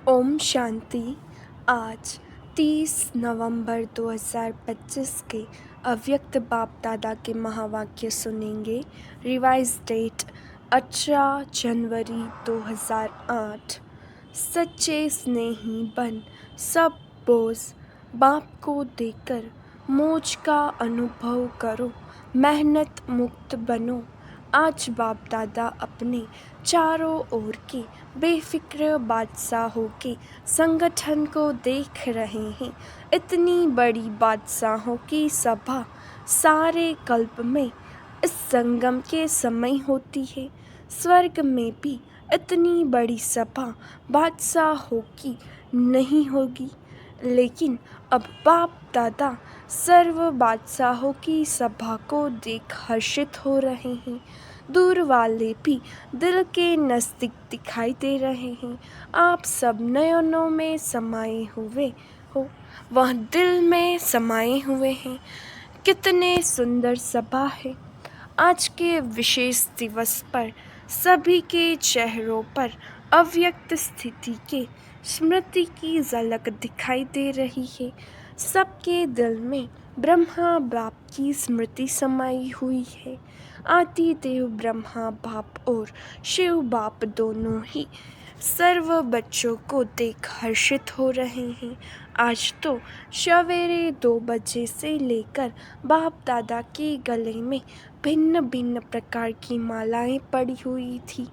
ओम शांति। आज 30 नवंबर 2025 के अव्यक्त बाप दादा के महावाक्य सुनेंगे। रिवाइज डेट 18 जनवरी 2008। सच्चे स्नेही बन, सब बोझ बाप को देकर मौज का अनुभव करो, मेहनत मुक्त बनो। आज बाप दादा अपने चारों ओर के बेफिक्र बादशाहों के संगठन को देख रहे हैं। इतनी बड़ी बादशाहों की सभा सारे कल्प में इस संगम के समय होती है। स्वर्ग में भी इतनी बड़ी सभा बादशाहों की नहीं होगी, लेकिन अब बाप दादा सर्व बादशाहों की सभा को देख हर्षित हो रहे हैं। दूर वाले भी दिल के नज़दीक दिखाई दे रहे हैं। आप सब नयनों में समाये हुए हो, वह दिल में समाये हुए हैं। कितने सुंदर सभा है। आज के विशेष दिवस पर सभी के चेहरों पर अव्यक्त स्थिति के स्मृति की झलक दिखाई दे रही है। सबके दिल में ब्रह्मा बाप की स्मृति समाई हुई है। आदि देव ब्रह्मा बाप और शिव बाप दोनों ही सर्व बच्चों को देख हर्षित हो रहे हैं। आज तो सवेरे 2 बजे से लेकर बाप दादा के गले में भिन्न भिन्न प्रकार की मालाएं पड़ी हुई थी।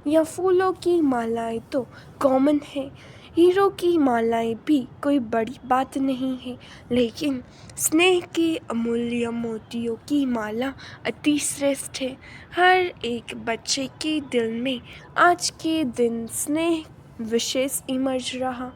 यह फूलों की मालाएं तो कॉमन है, हीरो की मालाएं भी कोई बड़ी बात नहीं है, लेकिन स्नेह के अमूल्य मोतियों की माला अति श्रेष्ठ है। हर एक बच्चे के दिल में आज के दिन स्नेह विशेष इमर्ज रहा।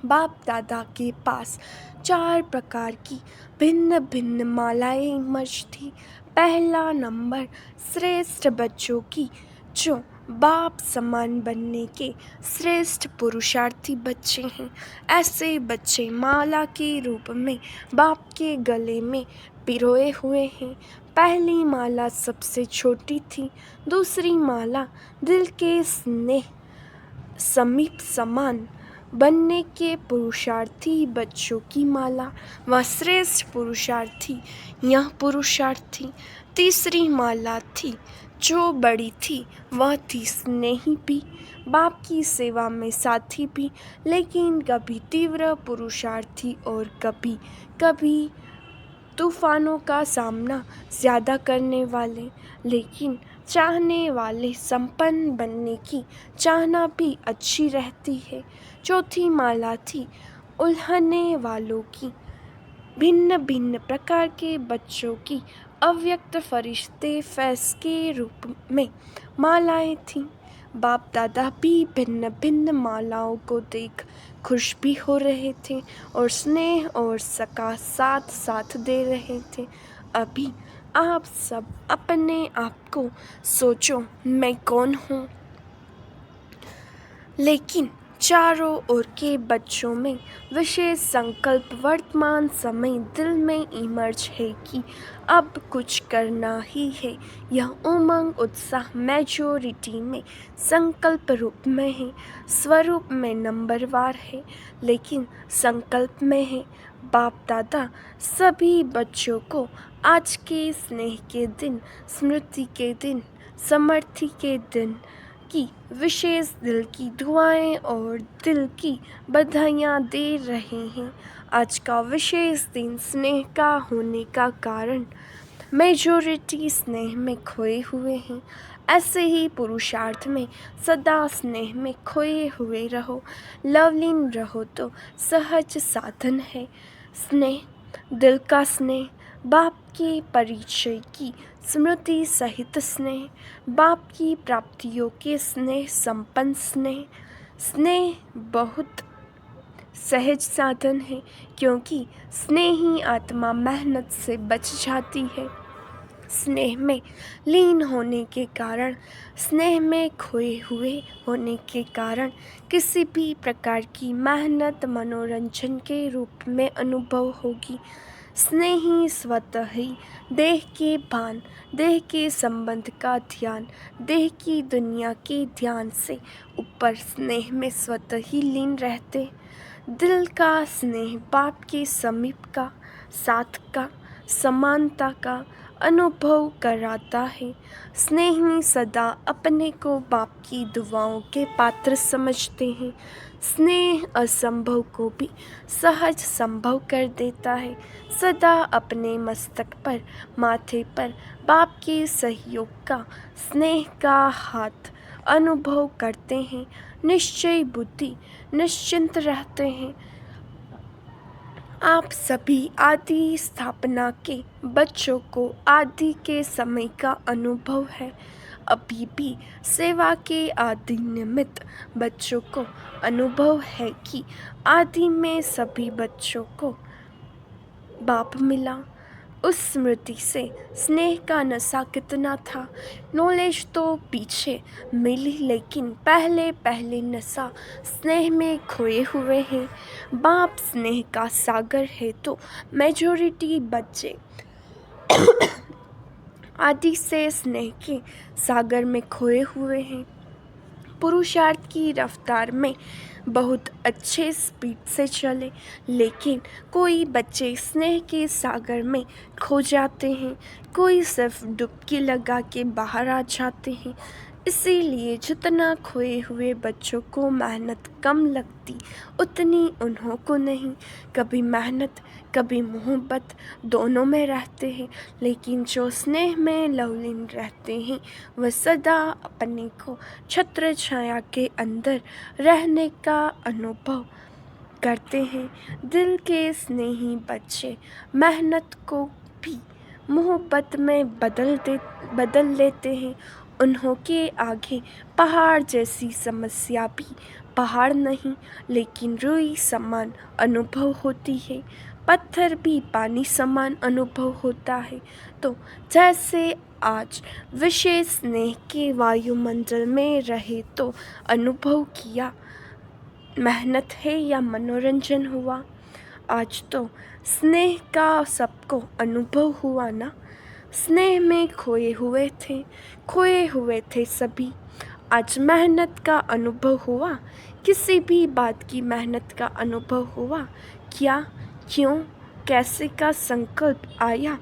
बाप दादा के पास 4 प्रकार की भिन्न भिन्न मालाएं इमर्ज थी। पहला नंबर श्रेष्ठ बच्चों की, जो बाप समान बनने के श्रेष्ठ पुरुषार्थी बच्चे हैं। ऐसे बच्चे माला के रूप में बाप के गले में पिरोए हुए हैं। पहली माला सबसे छोटी थी। दूसरी माला दिल के स्नेह समीप समान बनने के पुरुषार्थी बच्चों की माला, वह श्रेष्ठ पुरुषार्थी, यह पुरुषार्थी। तीसरी माला थी जो बड़ी थी, वह थी स्नेही भी, बाप की सेवा में साथी भी, लेकिन कभी तीव्र पुरुषार्थी और कभी कभी तूफानों का सामना ज़्यादा करने वाले, लेकिन चाहने वाले संपन्न बनने की चाहना भी अच्छी रहती है। चौथी माला थी उल्हने वालों की, भिन्न भिन्न प्रकार के बच्चों की अव्यक्त फरिश्ते फैज़ के रूप में मालाएं थीं। बाप दादा भी भिन्न भिन्न मालाओं को देख खुश भी हो रहे थे और स्नेह और सका साथ साथ दे रहे थे। अभी आप सब अपने आप को सोचो, मैं कौन हूँ? लेकिन चारों ओर के बच्चों में विशेष संकल्प वर्तमान समय दिल में इमर्ज है कि अब कुछ करना ही है। यह उमंग उत्साह मेजोरिटी में संकल्प रूप में है, स्वरूप में नंबरवार है, लेकिन संकल्प में है। बाप दादा सभी बच्चों को आज के स्नेह के दिन, स्मृति के दिन, समर्थि के दिन की विशेष दिल की दुआएं और दिल की बधाइयाँ दे रहे हैं। आज का विशेष दिन स्नेह का होने का कारण मेजॉरिटी स्नेह में खोए हुए हैं। ऐसे ही पुरुषार्थ में सदा स्नेह में खोए हुए रहो, लवलीन रहो तो सहज साधन है। स्नेह, दिल का स्नेह, बाप के परिचय की स्मृति सहित स्नेह, बाप की प्राप्तियों के स्नेह, संपन्न स्नेह। स्नेह बहुत सहज साधन है, क्योंकि स्नेही आत्मा मेहनत से बच जाती है। स्नेह में लीन होने के कारण, स्नेह में खोए हुए होने के कारण किसी भी प्रकार की मेहनत मनोरंजन के रूप में अनुभव होगी। स्नेही स्वतः ही देह के भान, देह के संबंध का ध्यान, देह की दुनिया के ध्यान से ऊपर स्नेह में स्वतः ही लीन रहते। दिल का स्नेह बाप के समीप का, साथ का, समानता का अनुभव कराता है। स्नेही सदा अपने को बाप की दुआओं के पात्र समझते हैं। स्नेह असंभव को भी सहज संभव कर देता है। सदा अपने मस्तक पर, माथे पर बाप के सहयोग का, स्नेह का हाथ अनुभव करते हैं। निश्चय बुद्धि निश्चिंत रहते हैं। आप सभी आदि स्थापना के बच्चों को आदि के समय का अनुभव है। अभी भी सेवा के आदि निमित्त बच्चों को अनुभव है कि आदि में सभी बच्चों को बाप मिला। उस स्मृति से स्नेह का नशा कितना था। नॉलेज तो पीछे मिली, लेकिन पहले पहले नशा स्नेह में खोए हुए हैं। बाप स्नेह का सागर है तो मेजॉरिटी बच्चे आदि से स्नेह के सागर में खोए हुए हैं। पुरुषार्थ की रफ्तार में बहुत अच्छे स्पीड से चले, लेकिन कोई बच्चे स्नेह के सागर में खो जाते हैं, कोई सिर्फ डुबकी लगा के बाहर आ जाते हैं। इसीलिए जितना खोए हुए बच्चों को मेहनत कम लगती, उतनी उन्हों को नहीं। कभी मेहनत कभी मोहब्बत दोनों में रहते हैं, लेकिन जो स्नेह में लवलीन रहते हैं वह सदा अपने को छत्र छाया के अंदर रहने का अनुभव करते हैं। दिल के स्नेही बच्चे मेहनत को भी मोहब्बत में बदल लेते हैं। उन्हों के आगे पहाड़ जैसी समस्या भी पहाड़ नहीं, लेकिन रुई समान अनुभव होती है। पत्थर भी पानी समान अनुभव होता है। तो जैसे आज विशेष स्नेह के वायुमंडल में रहे तो अनुभव किया मेहनत है या मनोरंजन हुआ। आज तो स्नेह का सबको अनुभव हुआ ना। स्नेह में खोए हुए थे सभी। आज मेहनत का अनुभव हुआ, किसी भी बात की मेहनत का अनुभव हुआ। क्या, क्यों, कैसे का संकल्प आया।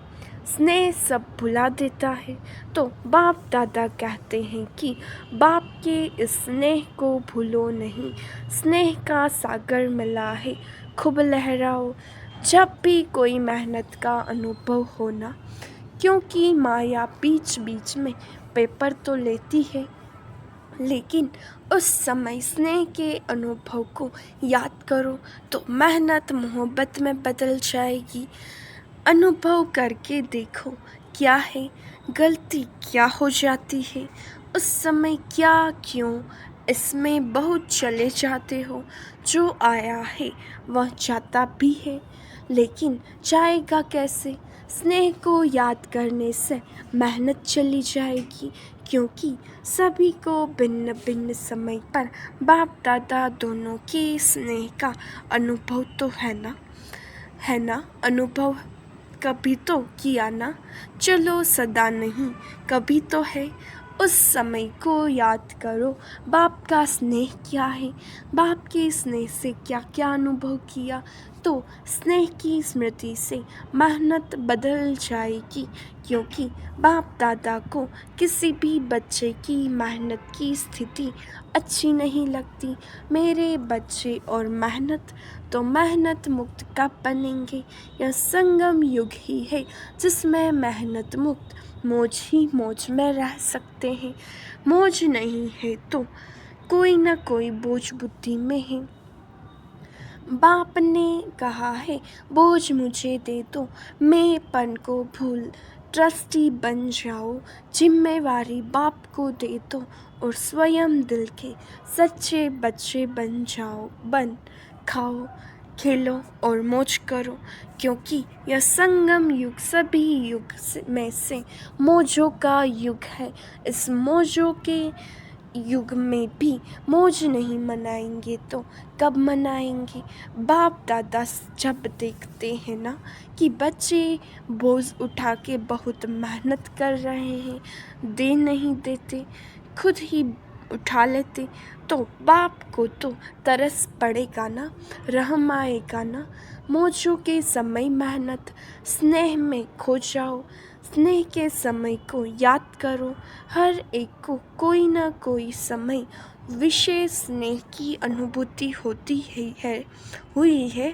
स्नेह सब भुला देता है। तो बाप दादा कहते हैं कि बाप के इस स्नेह को भूलो नहीं। स्नेह का सागर मिला है, खूब लहराओ। जब भी कोई मेहनत का अनुभव होना, क्योंकि माया बीच बीच में पेपर तो लेती है, लेकिन उस समय स्नेह के अनुभव को याद करो तो मेहनत मोहब्बत में बदल जाएगी। अनुभव करके देखो क्या है, गलती क्या हो जाती है, उस समय क्या, क्यों, इसमें बहुत चले जाते हो। जो आया है वह जाता भी है, लेकिन जाएगा कैसे। स्नेह को याद करने से मेहनत चली जाएगी, क्योंकि सभी को भिन्न भिन्न समय पर बाप दादा दोनों के स्नेह का अनुभव तो है ना। अनुभव कभी तो किया ना। चलो सदा नहीं, कभी तो है। उस समय को याद करो, बाप का स्नेह क्या है, बाप के स्नेह से क्या क्या अनुभव किया। तो स्नेह की स्मृति से मेहनत बदल जाएगी, क्योंकि बाप दादा को किसी भी बच्चे की मेहनत की स्थिति अच्छी नहीं लगती। मेरे बच्चे और मेहनत, तो मेहनत मुक्त कब बनेंगे। यह संगम युग ही है जिसमें मेहनत मुक्त मौज ही मौज में रह सकते हैं। मौज नहीं है तो कोई ना कोई बोझ बुद्धि में है। बाप ने कहा है, बोझ मुझे दे दो, मैं पन को भूल ट्रस्टी बन जाओ। जिम्मेवारी बाप को दे दो और स्वयं दिल के सच्चे बच्चे बन जाओ। खाओ, खेलो और मौज करो, क्योंकि यह संगम युग सभी युग में से मौजों का युग है। इस मौजों के युग में भी मौज नहीं मनाएंगे तो कब मनाएंगे। बाप दादा जब देखते हैं ना कि बच्चे बोझ उठा के बहुत मेहनत कर रहे हैं, दे नहीं देते, खुद ही उठा लेते, तो बाप को तो तरस पड़ेगा ना, रहम आएगा ना। मौजों के समय मेहनत, स्नेह में खो जाओ, स्नेह के समय को याद करो। हर एक को कोई ना कोई समय विशेष स्नेह की अनुभूति होती ही है, हुई है।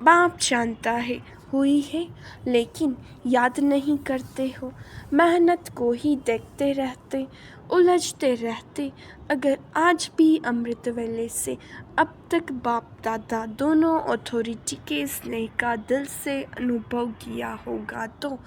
बाप जानता है हुई है, लेकिन याद नहीं करते हो। मेहनत को ही देखते रहते, उलझते रहते। अगर आज भी अमृत वेले से अब तक बाप दादा दोनों अथॉरिटी के स्नेह का दिल से अनुभव किया होगा तो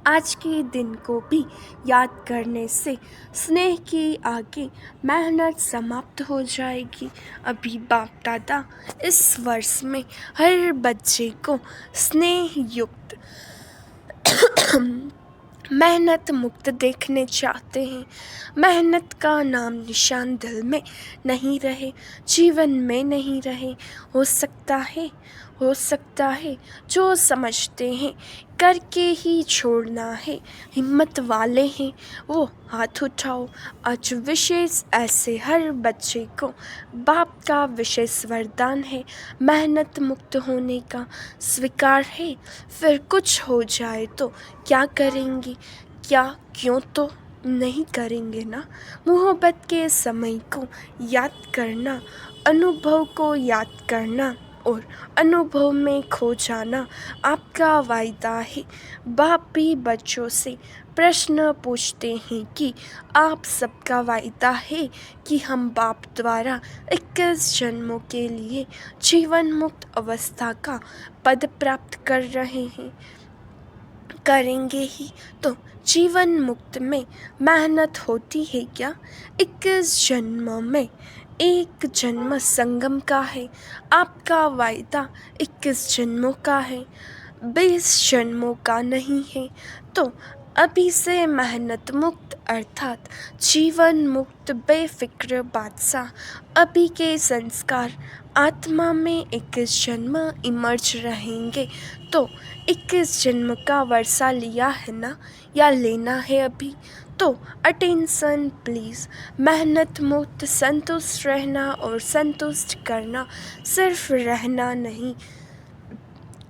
आज के दिन को भी याद करने से स्नेह के आगे मेहनत समाप्त हो जाएगी। अभी बाप दादा इस वर्ष में हर बच्चे को स्नेह युक्त मेहनत मुक्त देखने चाहते हैं। मेहनत का नाम निशान दिल में नहीं रहे, जीवन में नहीं रहे। हो सकता है जो समझते हैं करके ही छोड़ना है, हिम्मत वाले हैं वो हाथ उठाओ। आज विशेष ऐसे हर बच्चे को बाप का विशेष वरदान है, मेहनत मुक्त होने का स्वीकार है। फिर कुछ हो जाए तो क्या करेंगे, क्यों तो नहीं करेंगे ना। मोहब्बत के समय को याद करना, अनुभव को याद करना और अनुभव में खो जाना आपका वायदा है। बाप भी बच्चों से प्रश्न पूछते हैं कि आप सबका वायदा है कि हम बाप द्वारा 21 जन्मों के लिए जीवन मुक्त अवस्था का पद प्राप्त कर रहे हैं, करेंगे ही। तो जीवन मुक्त में मेहनत होती है क्या? 21 जन्मों में एक जन्म संगम का है, आपका वायदा 21 जन्मों का है, 20 जन्मों का नहीं है। तो अभी से मेहनत मुक्त अर्थात जीवन मुक्त बेफिक्र बादशाह, अभी के संस्कार आत्मा में 21 जन्म इमर्ज रहेंगे। तो 21 जन्म का वर्षा लिया है ना, या लेना है अभी? तो अटेंशन प्लीज़। मेहनत मुक्त संतुष्ट रहना और संतुष्ट करना, सिर्फ रहना नहीं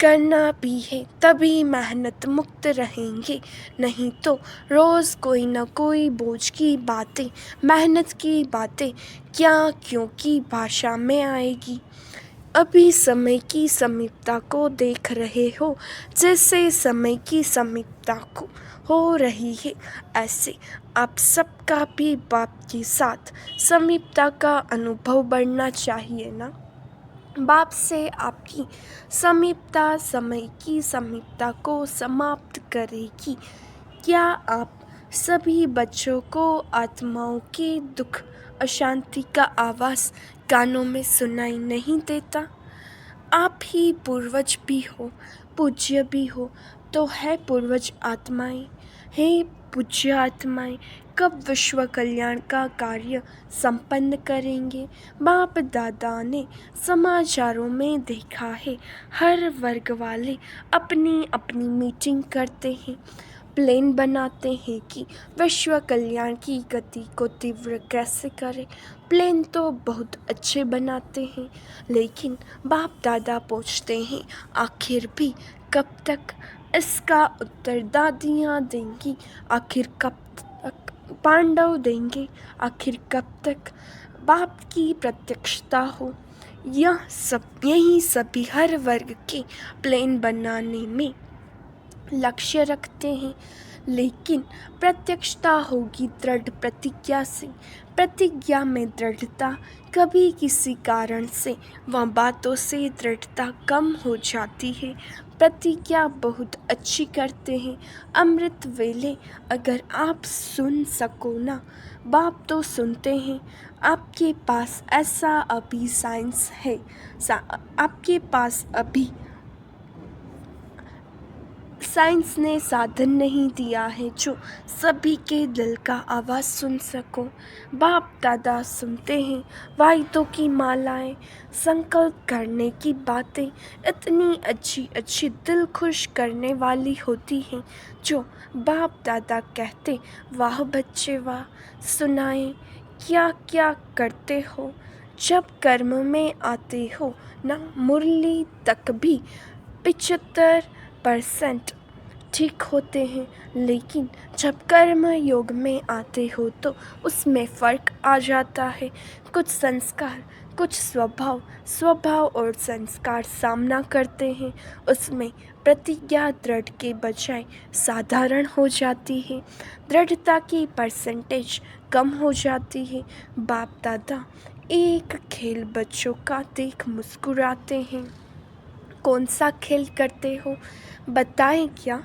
करना भी है, तभी मेहनत मुक्त रहेंगे। नहीं तो रोज़ कोई ना कोई बोझ की बातें, मेहनत की बातें क्या क्यों की भाषा में आएगी। अभी समय की समीपता को देख रहे हो, जैसे समय की समीपता को हो रही है, ऐसे आप सबका भी बाप के साथ समीपता का अनुभव बढ़ना चाहिए ना। बाप से आपकी समीपता समय की समीपता को समाप्त करेगी। क्या आप सभी बच्चों को आत्माओं के दुख अशांति का आवाज़ कानों में सुनाई नहीं देता? आप ही पूर्वज भी हो, पूज्य भी हो, तो है पूर्वज आत्माएं। हे पूज्य आत्माएं, कब विश्व कल्याण का कार्य संपन्न करेंगे? बाप दादा ने समाचारों में देखा है, हर वर्ग वाले अपनी अपनी मीटिंग करते हैं, प्लान बनाते हैं कि विश्व कल्याण की गति को तीव्र कैसे करें। प्लान तो बहुत अच्छे बनाते हैं, लेकिन बाप दादा पूछते हैं आखिर भी कब तक? इसका उत्तर दादियाँ देंगी, आखिर कब तक? पांडव देंगे, आखिर कब तक? बाप की प्रत्यक्षता हो, यही सभी हर वर्ग के प्लान बनाने में लक्ष्य रखते हैं, लेकिन प्रत्यक्षता होगी दृढ़ प्रतिज्ञा से। प्रतिज्ञा में दृढ़ता, कभी किसी कारण से वह बातों से दृढ़ता कम हो जाती है। प्रतिज्ञा बहुत अच्छी करते हैं। अमृत वेले अगर आप सुन सको ना, बाप तो सुनते हैं। आपके पास ऐसा अभी साइंस है, आपके पास अभी साइंस ने साधन नहीं दिया है जो सभी के दिल का आवाज़ सुन सको। बाप दादा सुनते हैं वायदों की मालाएं, संकल्प करने की बातें इतनी अच्छी अच्छी दिल खुश करने वाली होती हैं जो बाप दादा कहते वाह बच्चे वाह, सुनाएं क्या क्या करते हो जब कर्म में आते हो ना, मुरली तक भी 75% ठीक होते हैं, लेकिन जब कर्म योग में आते हो तो उसमें फ़र्क आ जाता है। कुछ संस्कार, कुछ स्वभाव और संस्कार सामना करते हैं, उसमें प्रतिज्ञा दृढ़ के बजाय साधारण हो जाती है, दृढ़ता की परसेंटेज कम हो जाती है। बाप दादा एक खेल बच्चों का देख मुस्कुराते हैं। कौन सा खेल करते हो बताएं क्या?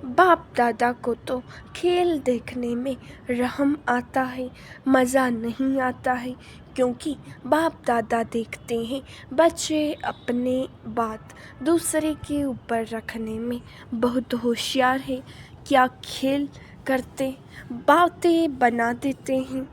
बाप दादा को तो खेल देखने में रहम आता है, मज़ा नहीं आता है, क्योंकि बाप दादा देखते हैं बच्चे अपने बात दूसरे के ऊपर रखने में बहुत होशियार है। क्या खेल करते बातें बना देते हैं,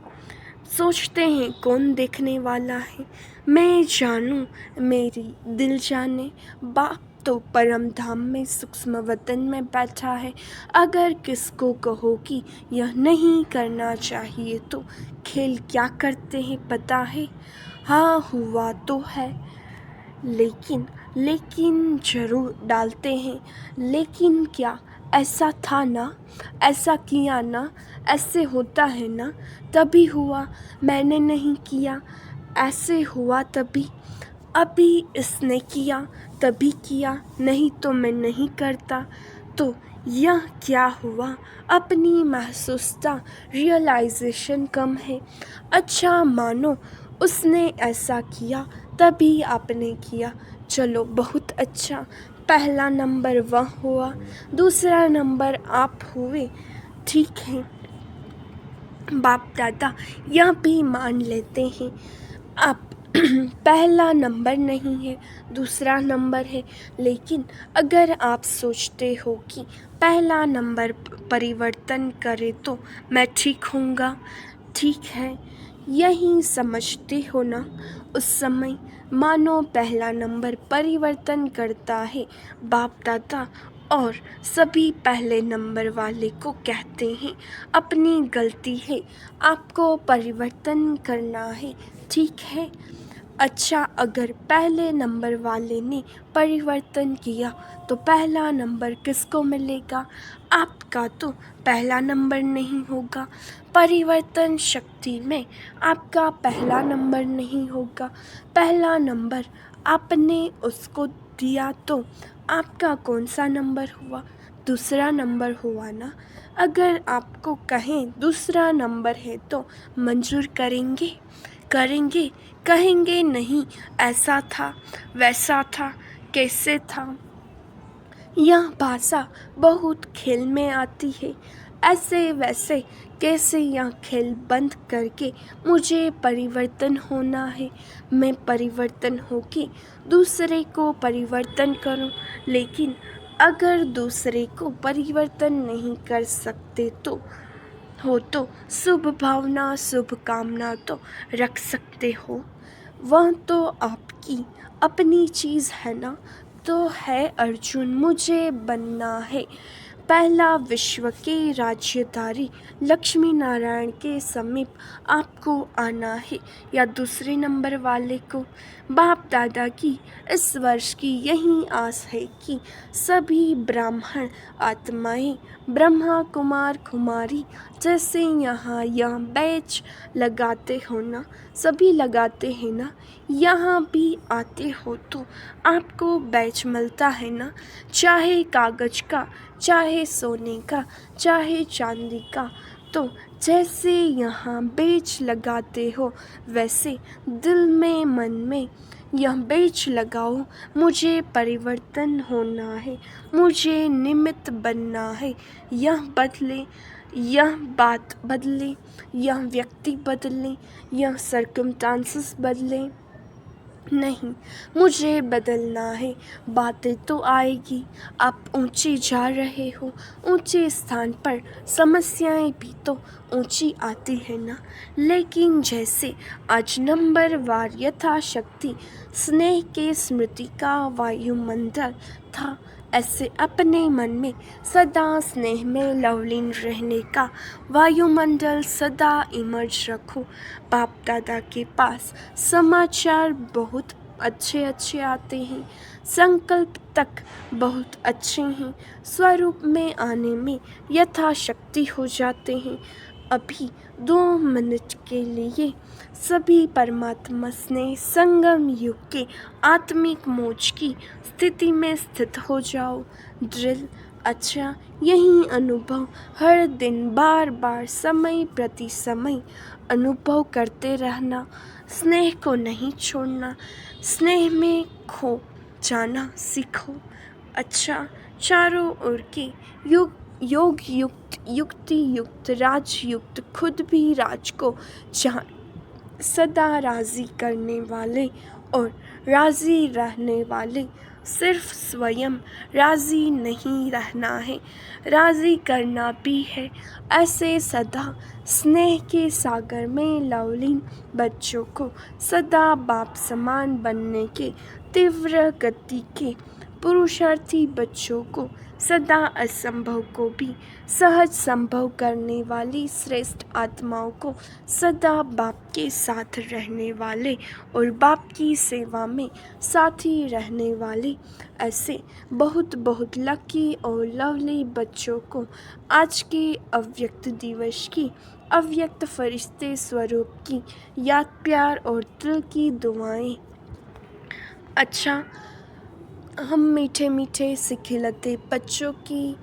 सोचते हैं कौन देखने वाला है, मैं जानूं मेरी दिल जाने। बाप तो परम धाम में सूक्ष्म वतन में बैठा है, अगर किसको कहो कि यह नहीं करना चाहिए तो खेल क्या करते हैं पता है? हाँ हुआ तो है, लेकिन ज़रूर डालते हैं। लेकिन क्या ऐसा था ना, ऐसा किया ना, ऐसे होता है ना, तभी हुआ, मैंने नहीं किया, ऐसे हुआ तभी, अभी इसने किया तभी किया, नहीं तो मैं नहीं करता। तो यह क्या हुआ, अपनी महसूसता रियलाइजेशन कम है। अच्छा मानो उसने ऐसा किया तभी आपने किया, चलो बहुत अच्छा, पहला नंबर वह हुआ, दूसरा नंबर आप हुए, ठीक है। बाप दादा यह भी मान लेते हैं आप पहला नंबर नहीं है, दूसरा नंबर है, लेकिन अगर आप सोचते हो कि पहला नंबर परिवर्तन करे तो मैं ठीक होऊंगा, ठीक है, यही समझते हो ना, उस समय मानो पहला नंबर परिवर्तन करता है बाप दादा, और सभी पहले नंबर वाले को कहते हैं अपनी गलती है, आपको परिवर्तन करना है, ठीक है। अच्छा अगर पहले नंबर वाले ने परिवर्तन किया तो पहला नंबर किसको मिलेगा? आपका तो पहला नंबर नहीं होगा, परिवर्तन शक्ति में आपका पहला नंबर नहीं होगा। पहला नंबर आपने उसको दिया तो आपका कौन सा नंबर हुआ? दूसरा नंबर हुआ ना। अगर आपको कहें दूसरा नंबर है तो मंजूर करेंगे? कहेंगे नहीं, ऐसा था, वैसा था, कैसे था। यह भाषा बहुत खेल में आती है, ऐसे वैसे कैसे, यह खेल बंद करके मुझे परिवर्तन होना है, मैं परिवर्तन होके दूसरे को परिवर्तन करूं, लेकिन अगर दूसरे को परिवर्तन नहीं कर सकते तो शुभ भावना शुभ कामना तो रख सकते हो, वह तो आपकी अपनी चीज़ है ना। तो है अर्जुन, मुझे बनना है पहला विश्व के राज्यधारी, लक्ष्मी नारायण के समीप आपको आना है या दूसरे नंबर वाले को? बाप दादा की इस वर्ष की यही आस है कि सभी ब्राह्मण आत्माएं, ब्रह्मा कुमार कुमारी जैसे यहाँ यह बैच लगाते हो ना, सभी लगाते हैं ना, यहाँ भी आते हो तो आपको बैच मिलता है ना, चाहे कागज़ का, चाहे सोने का, चाहे चांदी का। तो जैसे यहाँ बेच लगाते हो वैसे दिल में मन में यह बेच लगाओ, मुझे परिवर्तन होना है, मुझे निमित्त बनना है, यह बदले, यह बात बदले, यह व्यक्ति बदले, यह सर्कमस्टांसेस बदले, नहीं, मुझे बदलना है, बातें तो आएगी। आप ऊंचे जा रहे हो, ऊंचे स्थान पर समस्याएं भी तो ऊंची आती है ना। लेकिन जैसे आज नंबरवार यथाशक्ति स्नेह के स्मृति का वायुमंडल था, ऐसे अपने मन में सदा स्नेह में लवलीन रहने का वायुमंडल सदा इमर्ज रखो। बाप दादा के पास समाचार बहुत अच्छे अच्छे आते हैं, संकल्प तक बहुत अच्छे हैं, स्वरूप में आने में यथाशक्ति हो जाते हैं। अभी 2 मिनट के लिए सभी परमात्मा स्नेह संगम युग के आत्मिक मोक्ष की स्थिति में स्थित हो जाओ। ड्रिल। अच्छा, यही अनुभव हर दिन बार बार समय प्रति समय अनुभव करते रहना, स्नेह को नहीं छोड़ना, स्नेह में खो जाना सीखो। अच्छा, चारों ओर के योग युक्त युक्ति युक्त राजयुक्त खुद भी राज को सदा राजी करने वाले और राजी रहने वाले, सिर्फ स्वयं राजी नहीं रहना है, राजी करना भी है। ऐसे सदा स्नेह के सागर में लवलीन बच्चों को सदा बाप समान बनने के तीव्र गति के पुरुषार्थी बच्चों को सदा असंभव को भी सहज संभव करने वाली श्रेष्ठ आत्माओं को सदा बाप के साथ रहने वाले और बाप की सेवा में साथी रहने वाले, ऐसे बहुत बहुत लकी और लवली बच्चों को आज के अव्यक्त दिवस की अव्यक्त फरिश्ते स्वरूप की याद, प्यार और दिल की दुआएं। अच्छा, हम मीठे मीठे से खिलते बच्चों की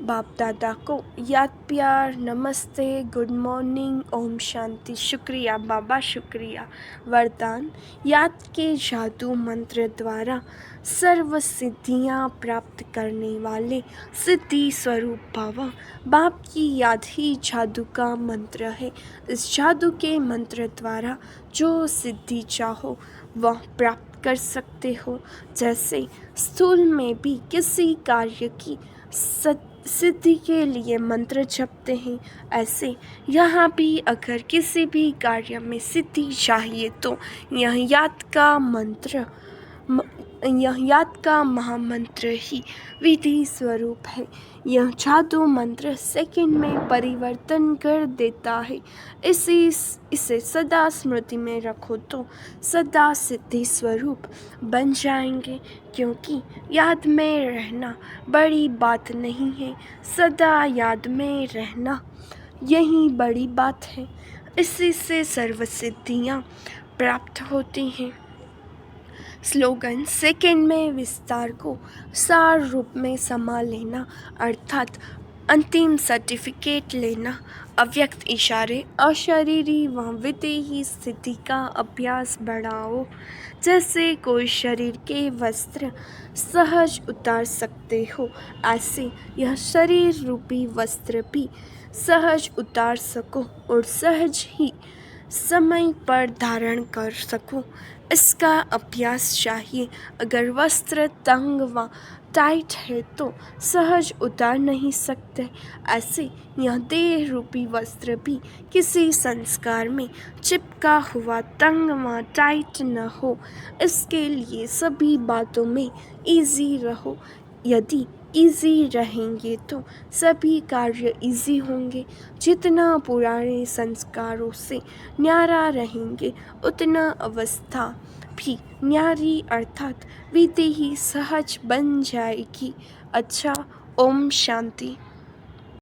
बाप दादा को याद, प्यार, नमस्ते, गुड मॉर्निंग, ओम शांति, शुक्रिया बाबा, शुक्रिया। वरदान। याद के जादू मंत्र द्वारा सर्व सिद्धियाँ प्राप्त करने वाले सिद्धि स्वरूप भव। बाप की याद ही जादू का मंत्र है। इस जादू के मंत्र द्वारा जो सिद्धि चाहो वह प्राप्त कर सकते हो। जैसे स्थूल में भी किसी कार्य की सिद्धि के लिए मंत्र जपते हैं, ऐसे यहाँ भी अगर किसी भी कार्य में सिद्धि चाहिए तो यह याद का महामंत्र ही विधि स्वरूप है। यह जादू मंत्र सेकंड में परिवर्तन कर देता है। इसे सदा स्मृति में रखो तो सदा सिद्धि स्वरूप बन जाएंगे, क्योंकि याद में रहना बड़ी बात नहीं है, सदा याद में रहना यही बड़ी बात है। इसी से सर्व सिद्धियाँ प्राप्त होती हैं। स्लोगन। सेकंड में विस्तार को सार रूप में समा लेना, अर्थात अंतिम सर्टिफिकेट लेना। अव्यक्त इशारे अशरीरी व विदेही स्थिति का अभ्यास बढ़ाओ। जैसे कोई शरीर के वस्त्र सहज उतार सकते हो, ऐसे यह शरीर रूपी वस्त्र भी सहज उतार सको और सहज ही समय पर धारण कर सको, इसका अभ्यास चाहिए। अगर वस्त्र तंग व टाइट है तो सहज उतार नहीं सकते, ऐसे यह देह रूपी वस्त्र भी किसी संस्कार में चिपका हुआ तंग व टाइट न हो। इसके लिए सभी बातों में इजी रहो। यदि इजी रहेंगे तो सभी कार्य इजी होंगे। जितना पुराने संस्कारों से न्यारा रहेंगे उतना अवस्था भी न्यारी अर्थात विधि ही सहज बन जाएगी। अच्छा, ओम शांति।